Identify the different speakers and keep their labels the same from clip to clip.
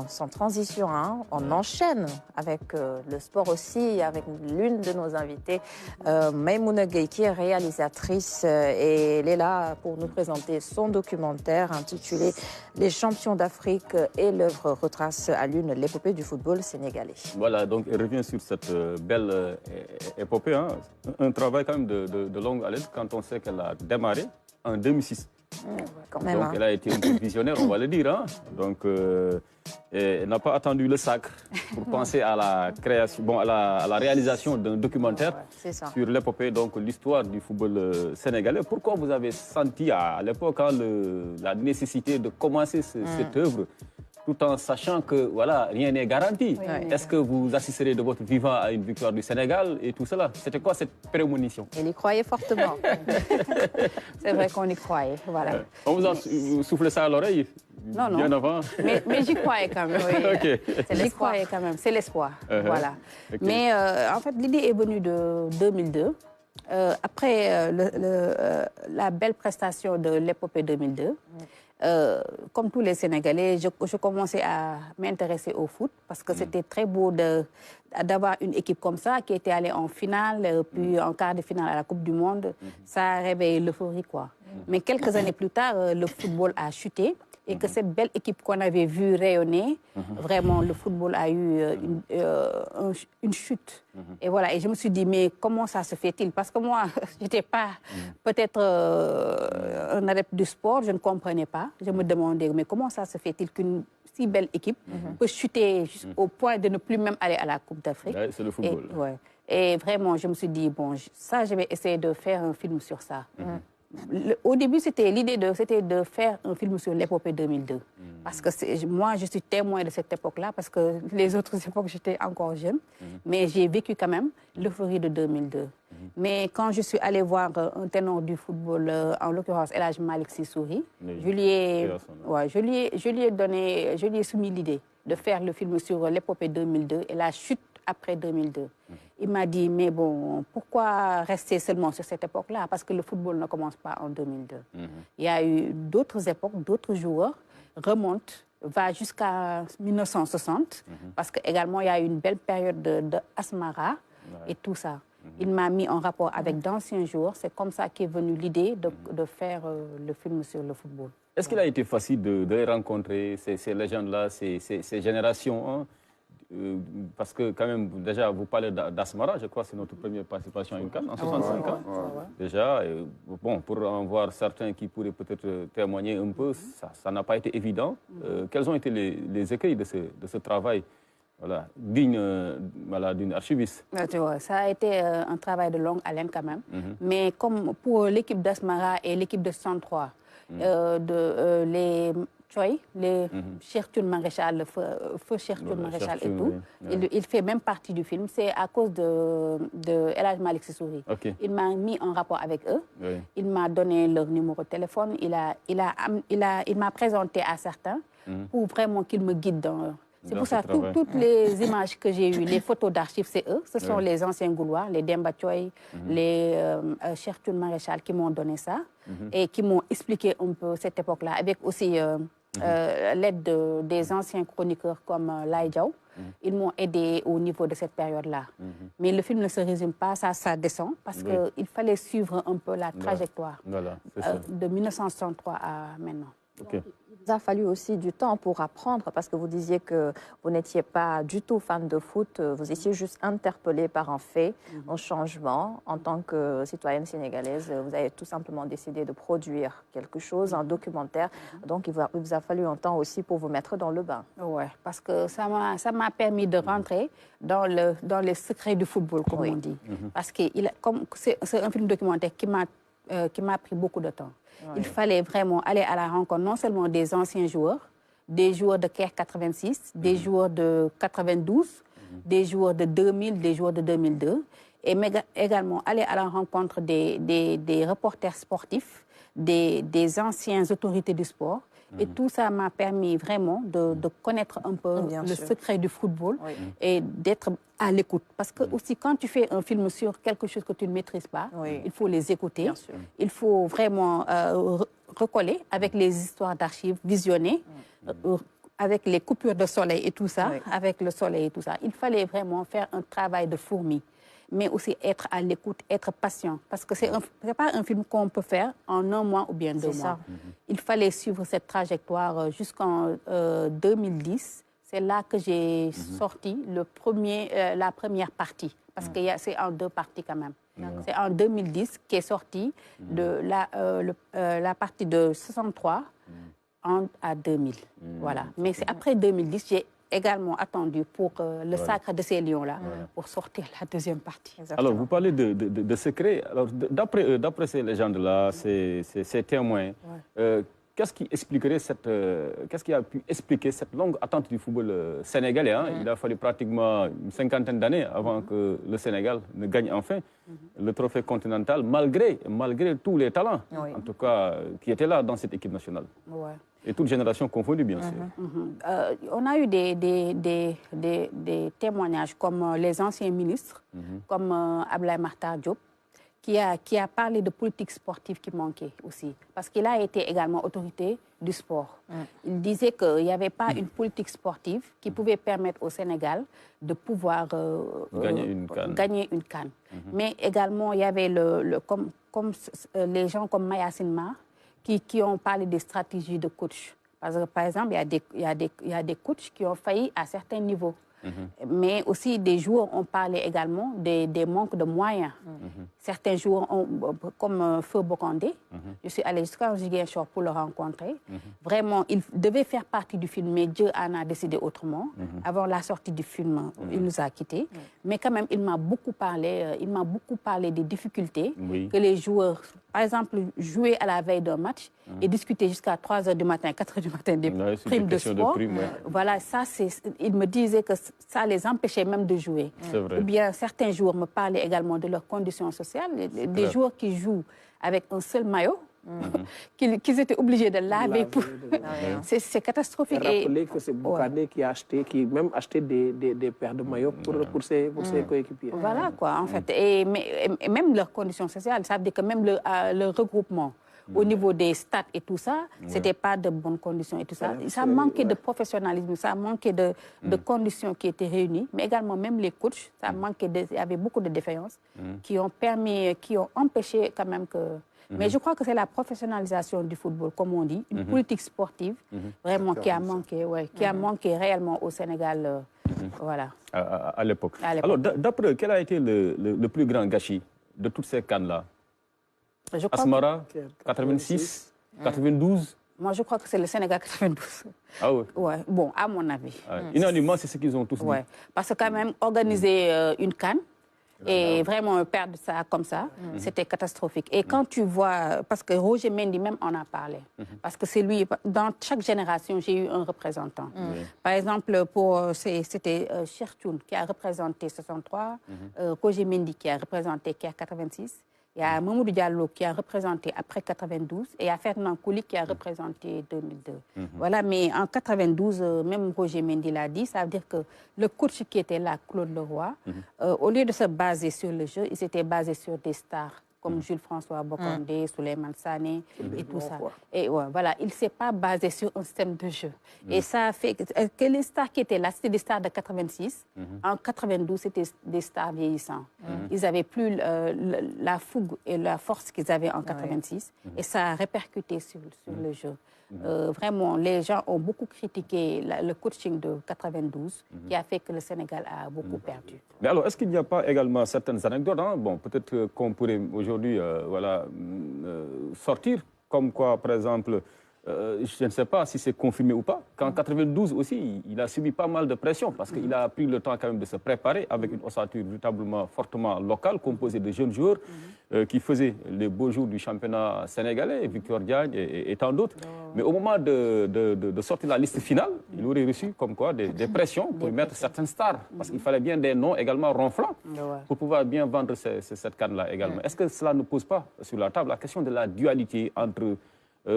Speaker 1: Sans transition, hein, on enchaîne avec le sport aussi, avec l'une de nos invitées, Maïmouna Gueye, qui est réalisatrice et elle est là pour nous présenter son documentaire intitulé « Les champions d'Afrique » et l'œuvre retrace à l'une l'épopée du football sénégalais.
Speaker 2: Voilà, donc elle revient sur cette belle épopée, hein, un travail quand même de longue haleine quand on sait qu'elle a démarré en 2006.
Speaker 1: Quand même,
Speaker 2: donc
Speaker 1: hein.
Speaker 2: Elle a été un peu visionnaire, on va le dire. Hein. Donc elle n'a pas attendu le sacre pour penser à la création, bon, à la réalisation d'un documentaire sur l'épopée, donc l'histoire du football sénégalais. Pourquoi vous avez senti à l'époque hein, la nécessité de commencer cette œuvre, tout en sachant que voilà, rien n'est garanti. Est-ce que vous assisterez de votre vivant à une victoire du Sénégal et tout cela? C'était quoi cette prémonition?
Speaker 1: Elle y croyait fortement.
Speaker 3: C'est vrai qu'on y croyait, voilà.
Speaker 2: On vous a soufflé ça à l'oreille bien avant?
Speaker 3: Mais j'y croyais quand même. Oui. J'y croyais quand même, c'est l'espoir. Voilà. Mais en fait, l'idée est venue de 2002. Après la belle prestation de l'épopée 2002, comme tous les Sénégalais, je commençais à m'intéresser au foot parce que c'était très beau d'avoir une équipe comme ça qui était allée en finale, puis en quart de finale à la Coupe du Monde. Ça a réveillé l'euphorie, quoi. Mais quelques années plus tard, le football a chuté et que cette belle équipe qu'on avait vue rayonner, vraiment, le football a eu une chute. Et voilà, et je me suis dit, mais comment ça se fait-il? Parce que moi, je n'étais pas peut-être un adepte du sport, je ne comprenais pas. Je me demandais, mais comment ça se fait-il qu'une si belle équipe peut chuter au point de ne plus même aller à la Coupe d'Afrique?
Speaker 2: C'est le football.
Speaker 3: Et vraiment, je me suis dit, bon, ça, je vais essayer de faire un film sur ça. Au début, l'idée c'était de faire un film sur l'épopée 2002. Parce que moi, je suis témoin de cette époque-là, parce que les autres époques, j'étais encore jeune. Mais j'ai vécu quand même l'euphorie de 2002. Mais quand je suis allée voir un ténor du football, en l'occurrence El Hadj Malick Sy Souris, je lui ai soumis l'idée de faire le film sur l'épopée 2002 et la chute après 2002. Il m'a dit, mais bon, pourquoi rester seulement sur cette époque-là? Parce que le football ne commence pas en 2002. Il y a eu d'autres époques, d'autres joueurs remontent, va jusqu'à 1960, parce qu'également, il y a eu une belle période de Asmara et tout ça. Il m'a mis en rapport avec d'anciens joueurs. C'est comme ça qu'est venue l'idée de faire le film sur le football.
Speaker 2: Est-ce qu'il a été facile de rencontrer ces légendes-là, ces générations hein? Parce que quand même, déjà, vous parlez d'Asmara, je crois que c'est notre première participation à une CAN en 65 ans. Déjà, bon, pour en voir certains qui pourraient peut-être témoigner un peu, ça n'a pas été évident. Quels ont été les écueils de ce travail voilà, digne d'une archiviste?
Speaker 3: Ça a été un travail de longue haleine quand même. Mais comme pour l'équipe d'Asmara et l'équipe de 63, les Chertoun Maréchal, le feu Chertoun Maréchal et tout, il fait même partie du film. C'est à cause de El Hadj Malick Sy Souris. Il m'a mis en rapport avec eux. Il m'a donné leur numéro de téléphone. Il m'a présenté à certains pour vraiment qu'ils me guident dans... C'est pour ça que toutes les images que j'ai eues, les photos d'archives, c'est eux. Ce sont les anciens Gouloirs, les Demba Thioye, les Chertoun Maréchal qui m'ont donné ça et qui m'ont expliqué un peu cette époque-là, avec aussi l'aide des anciens chroniqueurs comme Laye Diaw. Ils m'ont aidé au niveau de cette période-là. Mais le film ne se résume pas, ça descend, parce qu'il fallait suivre un peu la trajectoire de 1963 à maintenant.
Speaker 1: Il vous a fallu aussi du temps pour apprendre, parce que vous disiez que vous n'étiez pas du tout fan de foot, vous étiez juste interpellé par un fait, un changement. En tant que citoyenne sénégalaise, vous avez tout simplement décidé de produire quelque chose, un documentaire. Donc il vous a fallu un temps aussi pour vous mettre dans le bain.
Speaker 3: Oui, parce que ça m'a permis de rentrer dans les secrets du football, comme on dit. Parce que c'est un film documentaire qui m'a pris beaucoup de temps. Il fallait vraiment aller à la rencontre non seulement des anciens joueurs, des joueurs de Caire 86, des joueurs de 92, des joueurs de 2000, des joueurs de 2002, et également aller à la rencontre des reporters sportifs, des anciennes autorités du sport. Et tout ça m'a permis vraiment de connaître un peu le secret du football et d'être à l'écoute. Parce que aussi, quand tu fais un film sur quelque chose que tu ne maîtrises pas, il faut les écouter. Il faut vraiment recoller avec les histoires d'archives, visionner, avec les coupures de soleil et tout ça, avec le soleil et tout ça, il fallait vraiment faire un travail de fourmi, mais aussi être à l'écoute, être patient. Parce que ce n'est pas un film qu'on peut faire en 1 mois ou bien 2 mois. Il fallait suivre cette trajectoire jusqu'en 2010. C'est là que j'ai sorti la première partie, parce que c'est en 2 parties quand même. C'est en 2010 qu'est sortie la partie de 63 à 2000. Voilà. Mais c'est après 2010, j'ai également attendu pour le sacre de ces lions-là, pour sortir la 2e partie.
Speaker 2: Exactement. Alors, vous parlez de secrets. Alors, d'après ces légendes-là, ces témoins, qu'est-ce qui a pu expliquer cette longue attente du football sénégalais, hein? Il a fallu pratiquement une 50aine d'années avant que le Sénégal ne gagne enfin le trophée continental, malgré tous les talents, en tout cas, qui étaient là dans cette équipe nationale. Et toute génération confondue, bien sûr.
Speaker 3: On a eu des témoignages comme les anciens ministres, comme Abdoulaye Makhtar Diop, qui a parlé de politique sportive qui manquait aussi. Parce qu'il a été également autorité du sport. Il disait qu'il n'y avait pas une politique sportive qui pouvait permettre au Sénégal de pouvoir gagner une CAN. Mais également, il y avait comme les gens comme Maya Sinmar qui ont parlé des stratégies de coach. Parce que, par exemple, il y a des coachs qui ont failli à certains niveaux. Mais aussi des joueurs ont parlé également des manques de moyens. Certains joueurs, comme Feu Bokandé, je suis allée jusqu'à Ziguinchor pour le rencontrer. Vraiment, il devait faire partie du film, mais Dieu en a décidé autrement. Avant la sortie du film, il nous a quittés. Mais quand même, il m'a beaucoup parlé des difficultés que les joueurs, par exemple, jouer à la veille d'un match et discuter jusqu'à 3h du matin, 4h du matin des primes de sport. Voilà, ça, il me disait que ça les empêchait même de jouer. Ou bien certains joueurs me parlaient également de leurs conditions sociales. Des joueurs qui jouent avec un seul maillot, qu'ils étaient obligés de laver. C'est catastrophique.
Speaker 4: Rappelez que c'est Bokandé qui a même acheté des paires de maillots pour ses coéquipiers.
Speaker 3: Voilà quoi, en fait. Et même leurs conditions sociales, ça veut dire que même le regroupement au niveau des stades et tout ça, c'était pas de bonnes conditions et tout ça. Ça manquait de professionnalisme, ça manquait de conditions qui étaient réunies, mais également même les coachs, il y avait beaucoup de défaillances qui ont empêché quand même que... Mais je crois que c'est la professionnalisation du football, comme on dit, une politique sportive, vraiment qui a manqué réellement au Sénégal, voilà.
Speaker 2: À l'époque. Alors, d'après, quel a été le plus grand gâchis de toutes ces cannes-là? Asmara, 86, 92.
Speaker 3: Moi, je crois que c'est le Sénégal 92.
Speaker 2: Ah oui?
Speaker 3: Ouais, bon, à mon avis.
Speaker 2: Unanimement, c'est ce qu'ils ont tous dit.
Speaker 3: Parce que quand même, organiser une CAN et vraiment perdre ça comme ça, c'était catastrophique. Et quand tu vois, parce que Roger Mendy même en a parlé, parce que c'est lui, dans chaque génération, j'ai eu un représentant. Par exemple, c'était Cherchoun qui a représenté 63, Roger Mendy qui a représenté 86, il y a Mamoudou Diallo qui a représenté après 92 et il y a Ferdinand Couli qui a représenté 2002. Voilà, mais en 92, même Roger Mendy l'a dit, ça veut dire que le coach qui était là, Claude Leroy, au lieu de se baser sur le jeu, il s'était basé sur des stars comme Jules-François Bokandé, Souleymane Sané et tout ça. Et voilà, il ne s'est pas basé sur un système de jeu. Et ça a fait que les stars qui étaient là, c'était des stars de 86. En 92, c'était des stars vieillissants. Ils n'avaient plus la fougue et la force qu'ils avaient en 86. Et ça a répercuté sur le jeu. Vraiment, les gens ont beaucoup critiqué le coaching de 92 qui a fait que le Sénégal a beaucoup perdu.
Speaker 2: Mais alors, est-ce qu'il n'y a pas également certaines anecdotes, hein? Bon, peut-être qu'on pourrait aujourd'hui sortir, comme quoi, par exemple, je ne sais pas si c'est confirmé ou pas, qu'en 92 aussi, il a subi pas mal de pression parce qu'il a pris le temps quand même de se préparer avec une ossature véritablement fortement locale, composée de jeunes joueurs qui faisaient les beaux jours du championnat sénégalais, Victor Diagne et tant d'autres. Mais au moment de sortir la liste finale, il aurait reçu comme quoi des pressions pour mettre certaines stars, parce qu'il fallait bien des noms également ronflants pour pouvoir bien vendre cette canne-là également. Est-ce que cela ne pose pas sur la table la question de la dualité entre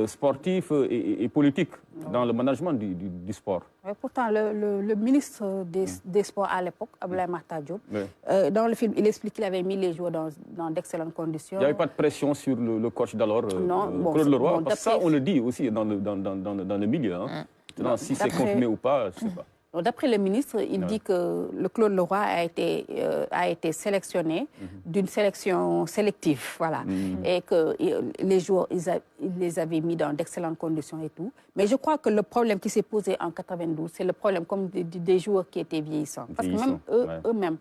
Speaker 2: sportif et politique dans le management du sport?
Speaker 3: Pourtant, le ministre des Sports à l'époque, Abdoulaye Makhtar Diop, dans le film, il explique qu'il avait mis les joueurs dans d'excellentes conditions.
Speaker 2: Il n'y avait pas de pression sur le coach d'alors, Claude Leroy, parce que ça, on le dit aussi dans le milieu. Hein. Maintenant, si c'est confirmé ou pas, je ne sais pas.
Speaker 3: D'après le ministre, il dit que le Claude Leroy a été sélectionné d'une sélection sélective, voilà, et que les joueurs, ils les avaient mis dans d'excellentes conditions et tout. Mais je crois que le problème qui s'est posé en 92, c'est le problème comme des joueurs qui étaient vieillissants. Parce que même eux-mêmes,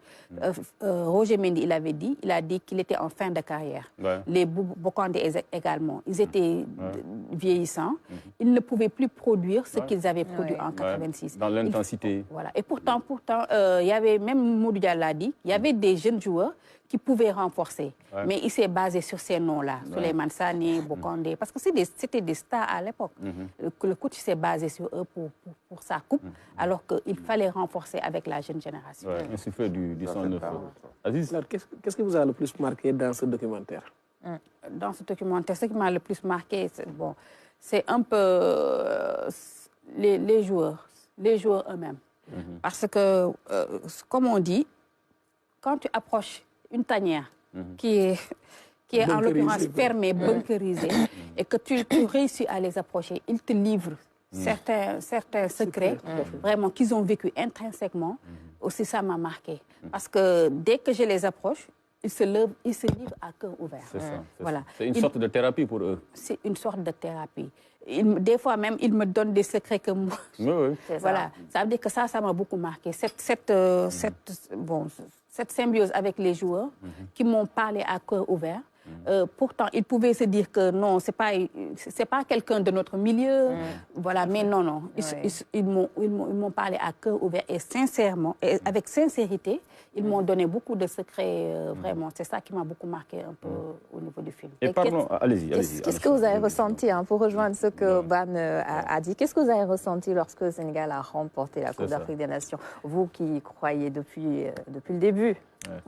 Speaker 3: Roger Mendy, il a dit qu'il était en fin de carrière. Les Bokandé également, ils étaient vieillissants. Ils ne pouvaient plus produire ce qu'ils avaient produit en 86.
Speaker 2: Dans l'intensité.
Speaker 3: Voilà. Et pourtant, il y avait, même Moudia l'a dit, il y avait des jeunes joueurs qui pouvaient renforcer. Mais il s'est basé sur ces noms-là, Souleymane Sané, Bokandé, parce que c'était des stars à l'époque. Le coach s'est basé sur eux pour sa coupe, alors qu'il fallait renforcer avec la jeune génération.
Speaker 2: Un souffle du 109. Aziz,
Speaker 4: qu'est-ce qui vous a le plus marqué dans ce documentaire?
Speaker 3: Dans ce documentaire, ce qui m'a le plus marqué, c'est un peu les joueurs eux-mêmes. Parce que, comme on dit, quand tu approches une tanière qui est en l'occurrence fermée, bunkerisée, et que tu réussis à les approcher, ils te livrent certains secrets, vraiment, qu'ils ont vécu intrinsèquement. Aussi, ça m'a marqué. Parce que dès que je les approche, ils se livrent à cœur ouvert.
Speaker 2: C'est ça.
Speaker 3: Voilà.
Speaker 2: C'est une sorte de thérapie pour eux.
Speaker 3: C'est une sorte de thérapie. Des fois même, ils me donnent des secrets que moi... Voilà. Ça veut dire que ça m'a beaucoup marqué. Cette symbiose avec les joueurs qui m'ont parlé à cœur ouvert. Pourtant, ils pouvaient se dire que non, c'est pas quelqu'un de notre milieu. Voilà, mais non. Ils m'ont parlé à cœur ouvert et sincèrement, et avec sincérité, ils m'ont donné beaucoup de secrets, vraiment. C'est ça qui m'a beaucoup marqué un peu au niveau du film.
Speaker 2: Et pardon, allez-y.
Speaker 1: Qu'est-ce que vous avez ressenti, pour rejoindre ce que Ban a dit, qu'est-ce que vous avez ressenti lorsque le Sénégal a remporté la Coupe d'Afrique des Nations? Vous qui y croyez depuis le début,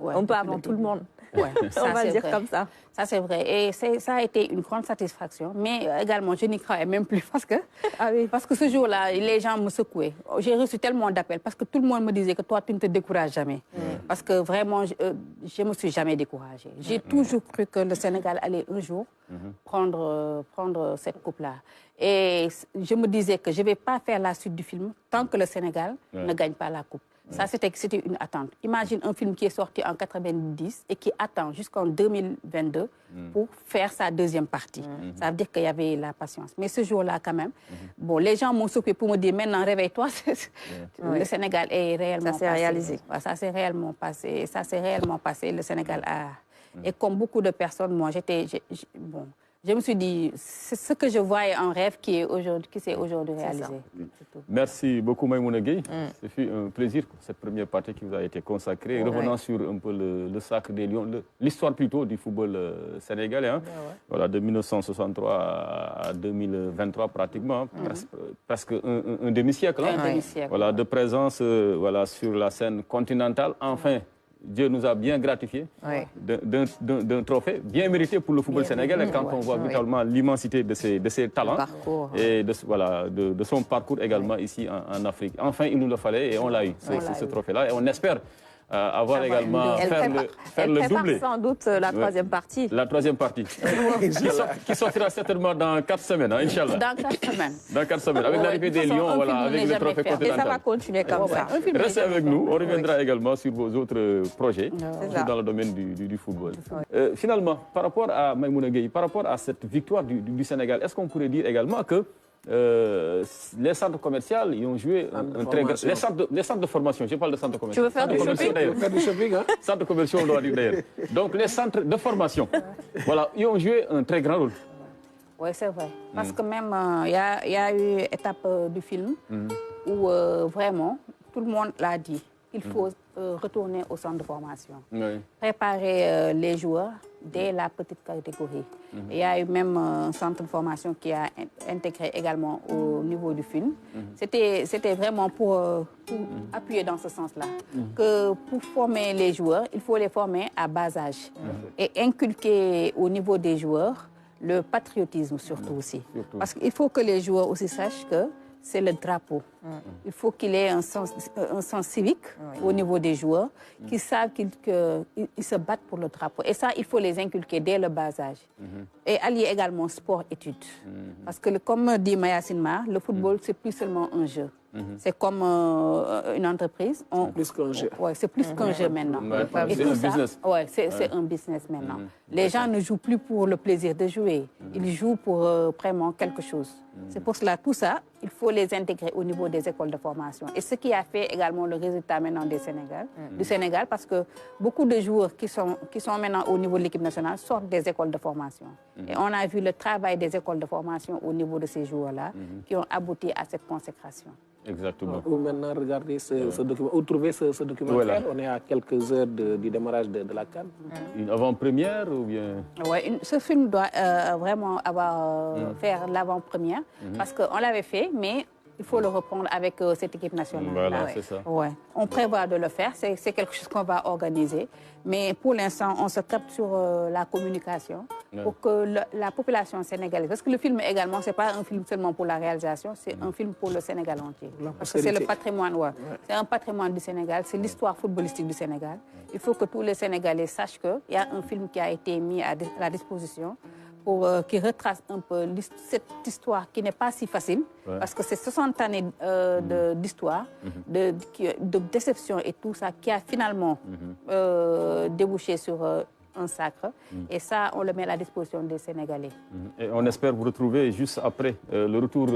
Speaker 1: un peu avant tout le monde. On va dire comme ça.
Speaker 3: Ça, c'est vrai. Et ça a été une grande satisfaction. Mais également, je n'y croyais même plus parce que ce jour-là, les gens me secouaient. J'ai reçu tellement d'appels parce que tout le monde me disait que toi, tu ne te décourages jamais. Parce que vraiment, je ne me suis jamais découragée. J'ai toujours cru que le Sénégal allait un jour prendre cette coupe-là. Et je me disais que je ne vais pas faire la suite du film tant que le Sénégal ne gagne pas la coupe. Ça, c'était une attente. Imagine un film qui est sorti en 90 et qui attend jusqu'en 2022 pour faire sa deuxième partie. Ça veut dire qu'il y avait la patience. Mais ce jour-là, quand même, les gens m'ont secoué pour me dire, maintenant, réveille-toi. Le Sénégal est réellement passé.
Speaker 1: Ça s'est réalisé.
Speaker 3: Ça s'est réellement passé. Ça s'est réellement passé. Le Sénégal a... Et comme beaucoup de personnes, moi, je me suis dit, c'est ce que je voyais en rêve qui s'est aujourd'hui réalisé.
Speaker 2: Merci beaucoup, Maïmouna Gueye. Ce fut un plaisir, cette première partie qui vous a été consacrée. Revenant sur un peu le Sacre des Lions, l'histoire plutôt du football sénégalais. Voilà, de 1963 à 2023 pratiquement, presque un demi-siècle. Voilà, de présence sur la scène continentale. Enfin, Dieu nous a bien gratifiés d'un trophée bien mérité pour le football sénégalais quand on voit véritablement l'immensité de ses talents et de son parcours également ici en Afrique. Enfin, il nous le fallait et on l'a eu, ce trophée-là. Et on espère avoir également faire le doublé.
Speaker 1: Sans doute la troisième partie.
Speaker 2: La troisième partie. qui sortira certainement dans 4 semaines, Inch'Allah.
Speaker 3: Dans 4 semaines.
Speaker 2: Dans 4 semaines. Avec l'arrivée des Lions, avec le trophée continental.
Speaker 1: Et ça va continuer comme ça.
Speaker 2: Restez avec nous. On reviendra également sur vos autres projets dans le domaine du football. Finalement, par rapport à Maïmouna Gueye, par rapport à cette victoire du Sénégal, est-ce qu'on pourrait dire également que les centres commerciaux, ils ont joué un très grand... Les centres de formation, je parle de centres commerciaux.
Speaker 1: Tu veux faire du
Speaker 4: shopping, hein?
Speaker 2: Centres commerciaux, on doit dire d'ailleurs. Donc les centres de formation, voilà, ils ont joué un très grand rôle.
Speaker 3: Oui, c'est vrai. Parce que même, il y a eu une étape du film où vraiment, tout le monde l'a dit. Il faut retourner au centre de formation. Préparer les joueurs dès la petite catégorie. Il y a eu même un centre de formation qui a intégré également au niveau du film. C'était vraiment pour appuyer dans ce sens-là. Que pour former les joueurs, il faut les former à bas âge. Et inculquer au niveau des joueurs le patriotisme surtout aussi. Parce qu'il faut que les joueurs aussi sachent que c'est le drapeau. Il faut qu'il ait un sens civique au niveau des joueurs, qui savent qu'ils se battent pour le drapeau. Et ça, il faut les inculquer dès le bas âge. Et allier également sport-études. Parce que, comme dit Maya Sinmar, le football, c'est plus seulement un jeu. C'est comme une entreprise.
Speaker 4: Plus qu'un jeu.
Speaker 3: Ouais, c'est plus qu'un jeu maintenant.
Speaker 2: C'est un business.
Speaker 3: Ouais, c'est un business maintenant. Les gens ne jouent plus pour le plaisir de jouer. Ils jouent pour vraiment quelque chose. C'est pour cela, tout ça, il faut les intégrer au niveau des écoles de formation. Et ce qui a fait également le résultat maintenant du Sénégal, parce que beaucoup de joueurs qui sont maintenant au niveau de l'équipe nationale sortent des écoles de formation. Et on a vu le travail des écoles de formation au niveau de ces joueurs-là qui ont abouti à cette consécration.
Speaker 2: Exactement.
Speaker 4: Vous maintenant regardez ce document, vous trouvez ce documentaire, voilà. On est à quelques heures du démarrage de la CAN.
Speaker 2: Une avant-première ou bien?
Speaker 3: Oui, ce film doit vraiment faire l'avant-première parce qu'on l'avait fait, mais il faut le reprendre avec cette équipe nationale.
Speaker 2: Voilà, c'est ça.
Speaker 3: Ouais. On prévoit de le faire, c'est quelque chose qu'on va organiser. Mais pour l'instant, on se capte sur la communication pour que la population sénégalaise... Parce que le film également, ce n'est pas un film seulement pour la réalisation, c'est un film pour le Sénégal entier. Parce que c'est le patrimoine, c'est un patrimoine du Sénégal, c'est l'histoire footballistique du Sénégal. Il faut que tous les Sénégalais sachent qu'il y a un film qui a été mis à la disposition qui retrace un peu cette histoire qui n'est pas si facile, parce que c'est 60 années d'histoire, de déception et tout ça, qui a finalement débouché sur un sacre. Et ça, on le met à la disposition des Sénégalais.
Speaker 2: Et on espère vous retrouver juste après le retour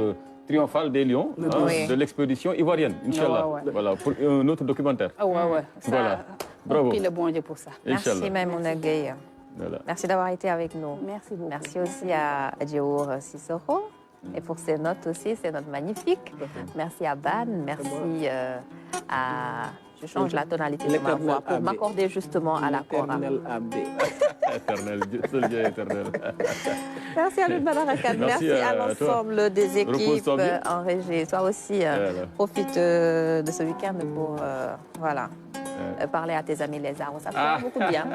Speaker 2: triomphal des Lions de l'expédition ivoirienne, Inch'Allah. Voilà, pour un autre documentaire.
Speaker 3: Voilà.
Speaker 2: Bravo.
Speaker 3: On prie le bon Dieu pour ça.
Speaker 1: Merci, Maïmouna Gueye.
Speaker 2: Voilà.
Speaker 1: Merci d'avoir été avec nous.
Speaker 3: Merci beaucoup.
Speaker 1: Merci aussi à Djehour Sissoko et pour ses notes aussi, ces notes magnifiques. Merci à Ban, merci à... Je change la tonalité de ma voix pour m'accorder justement à la Cora.
Speaker 2: Éternel, seul Dieu éternel.
Speaker 1: Merci à Badarakan, merci à l'ensemble des équipes en régie. Toi aussi, profite de ce week-end pour parler à tes amis les arbres. Ça fait beaucoup de bien.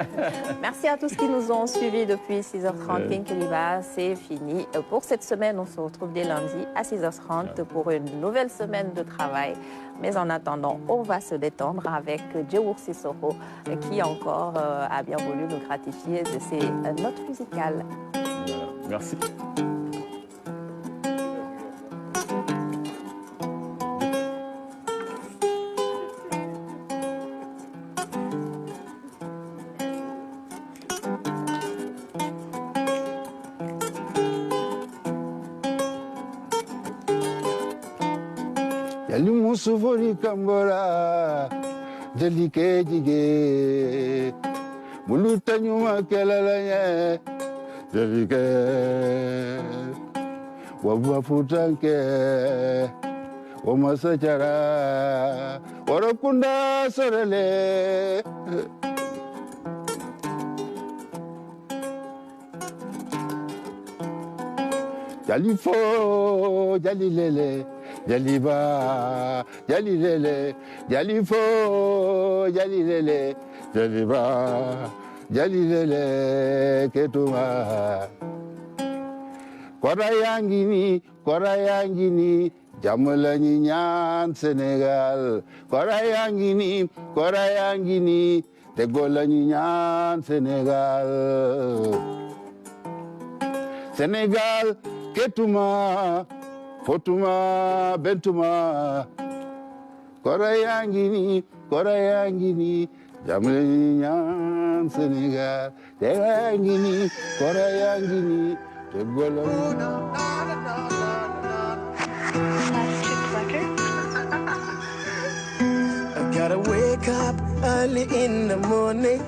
Speaker 1: Merci à tous qui nous ont suivis depuis 6h30. Kinkeliba, c'est fini. Pour cette semaine, on se retrouve dès lundi à 6h30 pour une nouvelle semaine de travail. Mais en attendant, on va se détendre avec Djehour Sissoko qui encore a bien voulu nous gratifier de ses notes musicales.
Speaker 2: Merci.
Speaker 5: Yali musufori kambora delike jige muluta nyuma kelalanya delike wabafutanke wamasachara warakunda sorele Jalifo jalilele Jaliba, Jalilele, Jalifo, Jalilele, Jaliba, Jalilele, Ketuma. Korayangini, Jamulani Nyan, Senegal. Korayangini, Tegolani Nyan, Senegal. Senegal, Ketuma. Fotuma Bentuma Korayangini Jamlenian Senegal Korayangini Tegolo
Speaker 6: I gotta wake up early in the morning